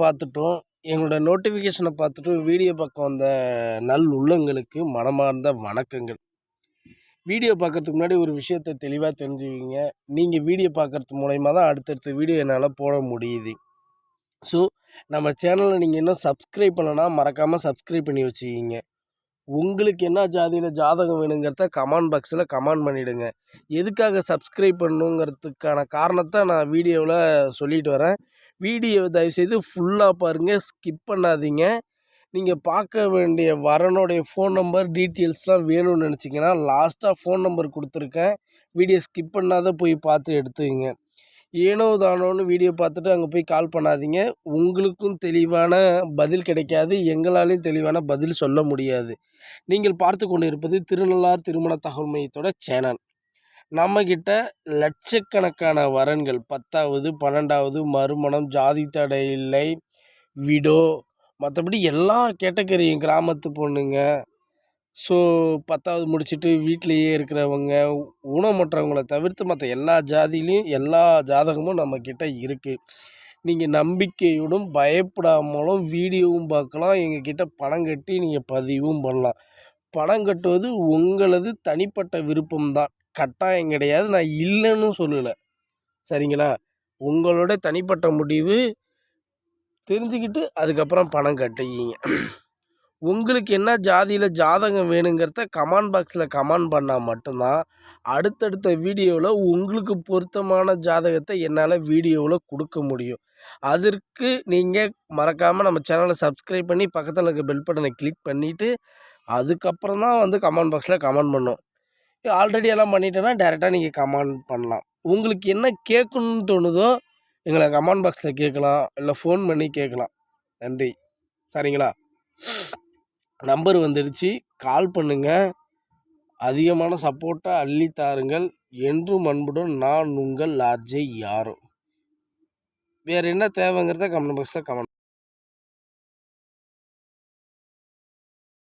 பார்த்துட்டும் எங்களோட நோட்டிஃபிகேஷனை பார்த்துட்டு வீடியோ பக்கம் வந்த நல் உள்ளங்களுக்கு மனமார்ந்த வணக்கங்கள். வீடியோ பார்க்குறதுக்கு முன்னாடி ஒரு விஷயத்தை தெளிவாக தெரிஞ்சுக்கிங்க. நீங்கள் வீடியோ பார்க்குறது மூலயமா தான் அடுத்தடுத்த வீடியோ என்னால் போட முடியுது. ஸோ நம்ம சேனலில் நீங்கள் இன்னும் சப்ஸ்கிரைப் பண்ணலன்னா மறக்காமல் சப்ஸ்கிரைப் பண்ணி வச்சுக்கிங்க. உங்களுக்கு என்ன ஜாதியில் ஜாதகம் வேணுங்கிறத கமெண்ட் பாக்ஸில் கமெண்ட் பண்ணிவிடுங்க. எதுக்காக சப்ஸ்கிரைப் பண்ணணுங்கிறதுக்கான காரணத்தை நான் வீடியோவில் சொல்லிட்டு வரேன். வீடியோ தயவுசெய்து ஃபுல்லாக பாருங்கள், ஸ்கிப் பண்ணாதீங்க. நீங்கள் பார்க்க வேண்டிய வரனுடைய ஃபோன் நம்பர் டீட்டெயில்ஸ்லாம் வேணும்னு நினச்சிங்கன்னா லாஸ்ட்டாக ஃபோன் நம்பர் கொடுத்துருக்கேன். வீடியோ ஸ்கிப் பண்ணாத போய் பார்த்து எடுத்துக்கங்க. ஏனோ தானோன்னு வீடியோ பார்த்துட்டு அங்கே போய் கால் பண்ணாதீங்க. உங்களுக்கும் தெளிவான பதில் கிடைக்காது, எங்களாலையும் தெளிவான பதில் சொல்ல முடியாது. நீங்கள் பார்த்து கொண்டு இருப்பது திருநள்ளார் திருமண தகவல் மையத்தோட சேனல். நம்மக்கிட்ட லட்சக்கணக்கான வரன்கள் 10வது 12வது மறுமணம், ஜாதி தடை இல்லை, விடோ, மற்றபடி எல்லா கேட்டகரியும் கிராமத்து பொண்ணுங்க, ஸோ 10வது முடிச்சுட்டு வீட்டிலையே இருக்கிறவங்க, ஊனமுற்றவங்களை தவிர்த்து மற்ற எல்லா ஜாதியிலையும் எல்லா ஜாதகமும் நம்மக்கிட்ட இருக்குது. நீங்கள் நம்பிக்கையோடும் பயப்படாமலும் வீடியோவும் பார்க்கலாம். எங்ககிட்ட பணம் கட்டி நீங்கள் பதிவும் பண்ணலாம். பணம் கட்டுவது உங்களது தனிப்பட்ட விருப்பம்தான், கட்டாயம் கிடையாது. நான் இல்லைன்னு சொல்லலை, சரிங்களா? உங்களோட தனிப்பட்ட முடிவு. தெரிஞ்சுக்கிட்டு அதுக்கப்புறம் பணம் கட்டிக்கிங்க. உங்களுக்கு என்ன ஜாதியில் ஜாதகம் வேணுங்கிறத கமெண்ட் பாக்ஸில் கமெண்ட் பண்ணால் மட்டும்தான் அடுத்தடுத்த வீடியோவில் உங்களுக்கு பொருத்தமான ஜாதகத்தை என்னால் வீடியோவில் கொடுக்க முடியும். அதற்கு நீங்கள் மறக்காமல் நம்ம சேனலை சப்ஸ்கிரைப் பண்ணி பக்கத்தில் இருக்க பெல் பட்டனை கிளிக் பண்ணிவிட்டு அதுக்கப்புறம் தான் கமெண்ட் பாக்ஸில் கமெண்ட் பண்ணணும். ஆல்ரெடி எல்லாம் பண்ணிட்டேன்னா டேரெக்டாக நீங்கள் கமெண்ட் பண்ணலாம். உங்களுக்கு என்ன கேட்கணுன்னு தோணுதோ எங்களை கமெண்ட் பாக்ஸில் கேட்கலாம், இல்லை ஃபோன் பண்ணி கேட்கலாம். நன்றி, சரிங்களா? நம்பர் வந்துடுச்சு, கால் பண்ணுங்கள். அதிகமான சப்போர்ட்டாக அள்ளி தாருங்கள். என்றும் அன்புடன் நான் உங்கள் ஆர்ஜே யாரோ. வேறு என்ன தேவைங்கிறத கமெண்ட் பாக்ஸில் கமெண்ட்